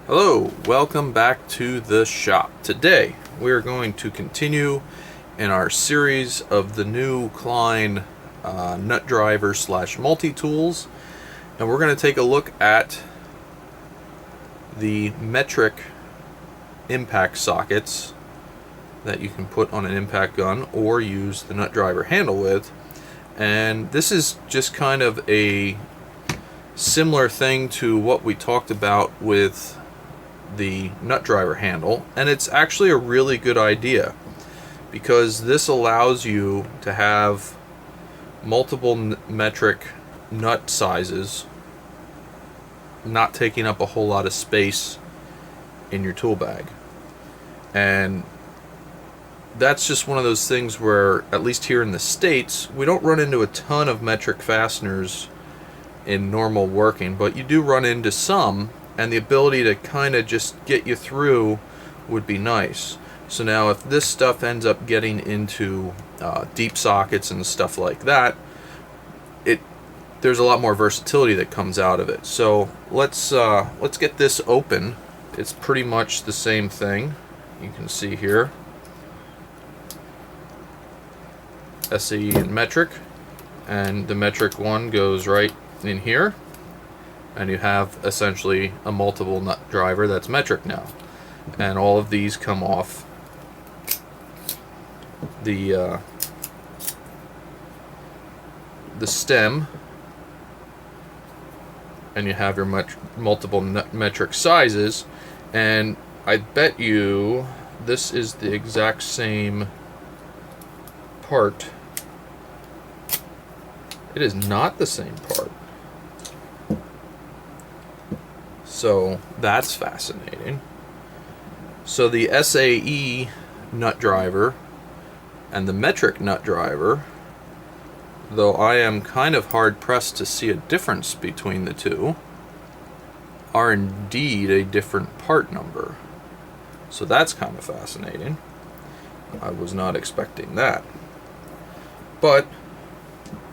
Hello, welcome back to the shop. Today we are going to continue in our series of the new Klein nut driver slash multi-tools, and we're going to take a look at the metric impact sockets that you can put on an impact gun or use the nut driver handle with. And this is just kind of a similar thing to what we talked about with the nut driver handle, and it's actually a really good idea because this allows you to have multiple metric nut sizes, not taking up a whole lot of space in your tool bag. And that's just one of those things where, at least here in the States, we don't run into a ton of metric fasteners in normal working, but you do run into some, and the ability to kind of just get you through would be nice. So now if this stuff ends up getting into deep sockets and stuff like that, there's a lot more versatility that comes out of it. So let's get this open. It's pretty much the same thing. You can see here, SAE and metric, and the metric one goes right in here. And you have essentially a multiple nut driver that's metric now. And all of these come off the stem, and you have your multiple metric sizes. And I bet you this is the exact same part. It is not the same part. So that's fascinating. So the SAE nut driver and the metric nut driver, though I am kind of hard pressed to see a difference between the two, are indeed a different part number. So that's kind of fascinating. I was not expecting that. But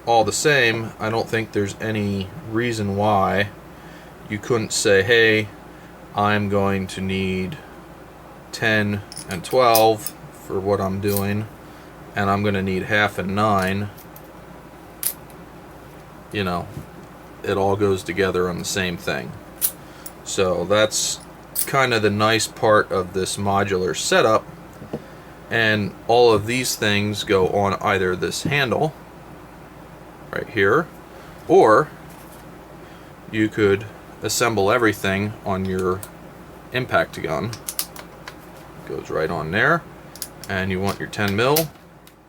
all the same, I don't think there's any reason why you couldn't say, hey, I'm going to need 10 and 12 for what I'm doing, and I'm going to need half and 9. You know, it all goes together on the same thing. So that's kind of the nice part of this modular setup. And all of these things go on either this handle right here, or you could assemble everything on your impact gun. Goes right on there, and you want your 10 mil,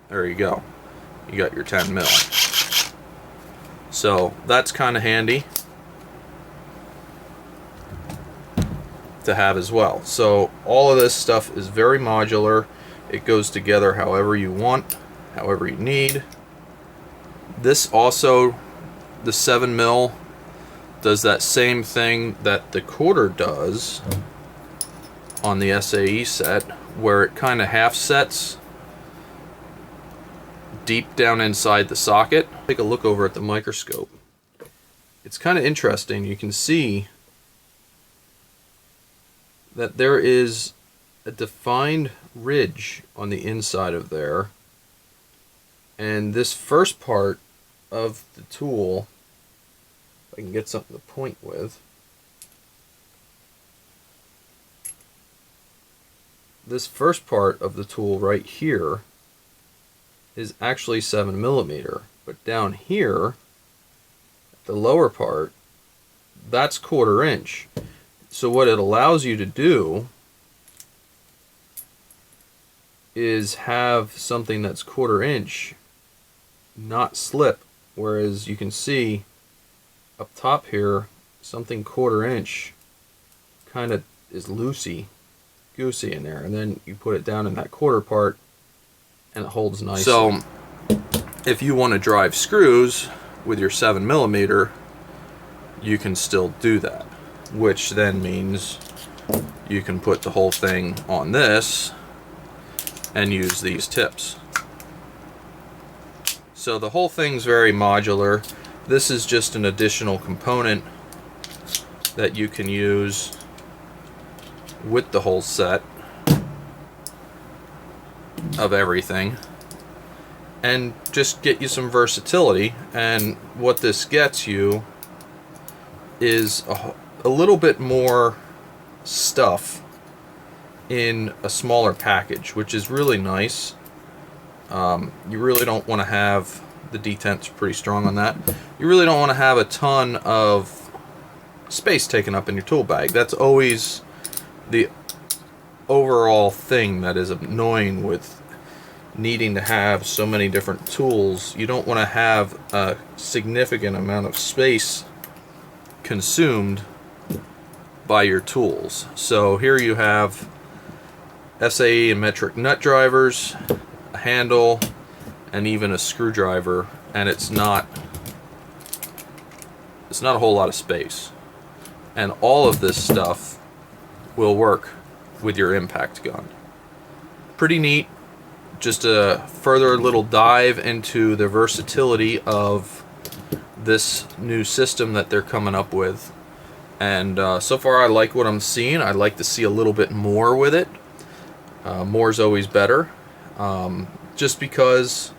there you go, you got your 10 mil. So that's kind of handy to have as well. So all of this stuff is very modular. It goes together however you want, however you need. This also, the 7 mil, does that same thing that the quarter does on the SAE set, where it kind of half sets deep down inside the socket. Take a look over at the microscope. It's kind of interesting. You can see that there is a defined ridge on the inside of there, and this first part of the tool, I can get something to point with. This first part of the tool right here is actually 7 millimeter, but down here, the lower part, that's 1/4 inch. So what it allows you to do is have something that's 1/4 inch not slip, whereas you can see up top here, something 1/4 inch kind of is loosey-goosey in there, and then you put it down in that quarter part and it holds nicely. So if you want to drive screws with your 7 millimeter, you can still do that, which then means you can put the whole thing on this and use these tips. So the whole thing's very modular. This is just an additional component that you can use with the whole set of everything and just get you some versatility. And what this gets you is a little bit more stuff in a smaller package, which is really nice. You really don't want to have, the detent's pretty strong on that, you really don't want to have a ton of space taken up in your tool bag. That's always the overall thing that is annoying with needing to have so many different tools. You don't want to have a significant amount of space consumed by your tools. So here you have SAE and metric nut drivers, a handle, and even a screwdriver, and it's not a whole lot of space. And all of this stuff will work with your impact gun. Pretty neat. Just a further little dive into the versatility of this new system that they're coming up with. And so far I like what I'm seeing. I'd like to see a little bit more with it. More is always better. Just because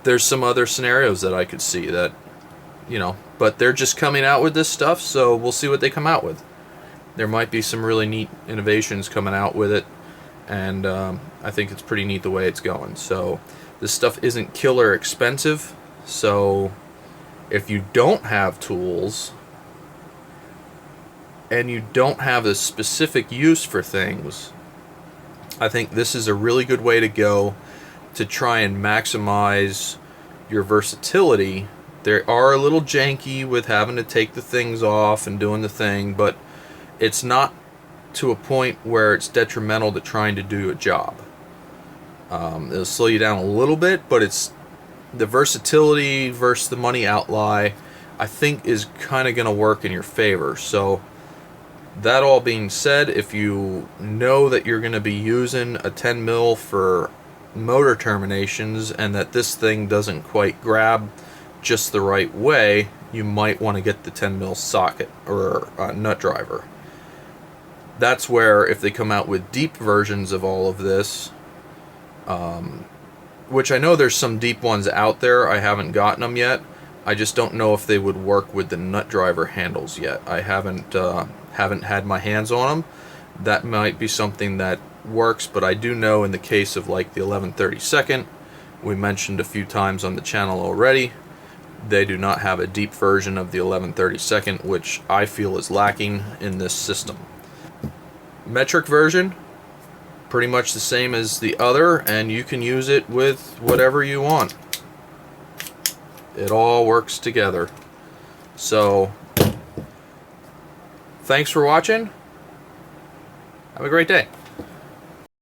there's some other scenarios that I could see that, you know, but they're just coming out with this stuff, so we'll see what they come out with. There might be some really neat innovations coming out with it, and I think it's pretty neat the way it's going. So this stuff isn't killer expensive, so if you don't have tools and you don't have a specific use for things, I think this is a really good way to go to try and maximize your versatility. They are a little janky with having to take the things off and doing the thing, but it's not to a point where it's detrimental to trying to do a job. It'll slow you down a little bit, but it's the versatility versus the money outlay, I think, is kind of going to work in your favor. So that all being said, if you know that you're going to be using a 10 mil for motor terminations and that this thing doesn't quite grab just the right way, you might want to get the 10 mil socket or nut driver. That's where, if they come out with deep versions of all of this, which I know there's some deep ones out there, I haven't gotten them yet. I just don't know if they would work with the nut driver handles yet. I haven't had my hands on them. That might be something that works, but I do know in the case of like the 11/32, we mentioned a few times on the channel already, they do not have a deep version of the 11/32, which I feel is lacking in this system. Metric version, pretty much the same as the other, and you can use it with whatever you want. It all works together. So thanks for watching. Have a great day.